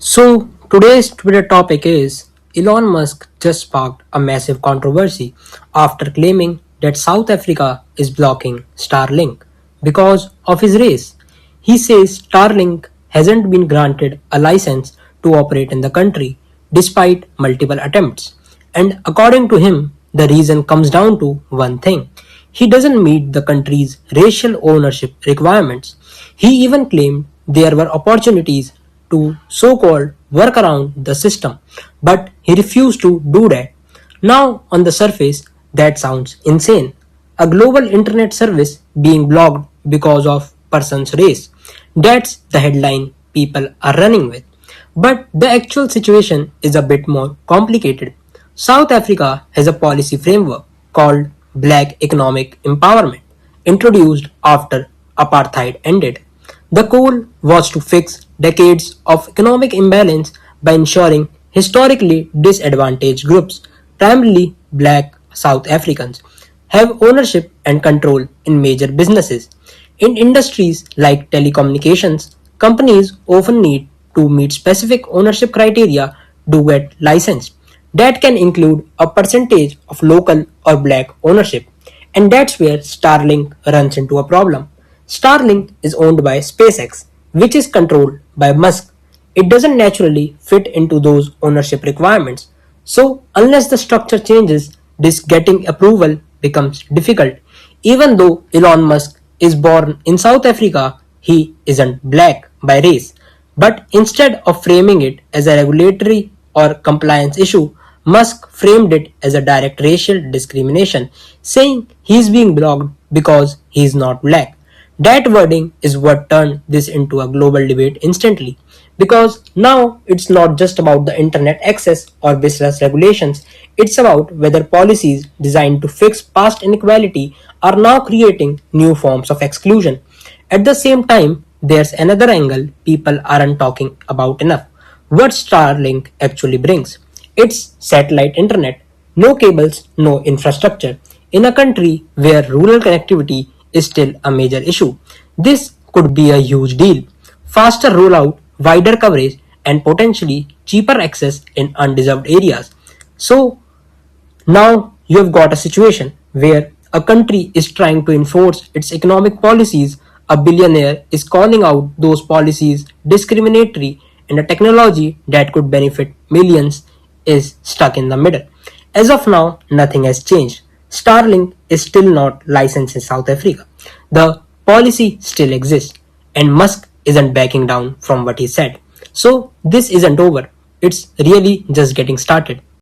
So, today's Twitter topic is Elon Musk just sparked a massive controversy after claiming that South Africa is blocking Starlink because of his race. He says Starlink hasn't been granted a license to operate in the country despite multiple attempts. And according to him, the reason comes down to one thing. He doesn't meet the country's racial ownership requirements. He even claimed there were opportunities to so called work around the system, but he refused to do that. Now, on the surface, that sounds insane. A global internet service being blocked because of person's race. That's the headline people are running with. But the actual situation is a bit more complicated. South Africa has a policy framework called Black Economic Empowerment, introduced after apartheid ended. The goal was to fix decades of economic imbalance by ensuring historically disadvantaged groups, primarily black South Africans, have ownership and control in major businesses. In industries like telecommunications, companies often need to meet specific ownership criteria to get licensed. That can include a percentage of local or black ownership. And that's where Starlink runs into a problem. Starlink is owned by SpaceX, which is controlled by Musk. It doesn't naturally fit into those ownership requirements. So, unless the structure changes, this getting approval becomes difficult. Even though Elon Musk is born in South Africa, he isn't black by race. But instead of framing it as a regulatory or compliance issue, Musk framed it as a direct racial discrimination, saying he's being blocked because he's not black. That wording is what turned this into a global debate instantly. Because now it's not just about the internet access or business regulations, it's about whether policies designed to fix past inequality are now creating new forms of exclusion. At the same time, there's another angle people aren't talking about enough. What Starlink actually brings. It's satellite internet. No cables, no infrastructure. In a country where rural connectivity is still a major issue, this could be a huge deal. Faster rollout, wider coverage, and potentially cheaper access in undeserved areas. So, now you have got a situation where a country is trying to enforce its economic policies, a billionaire is calling out those policies discriminatory, and a technology that could benefit millions is stuck in the middle. As of now, nothing has changed. Starlink is still not licensed in South Africa. The policy still exists, and Musk isn't backing down from what he said. So, this isn't over. It's really just getting started.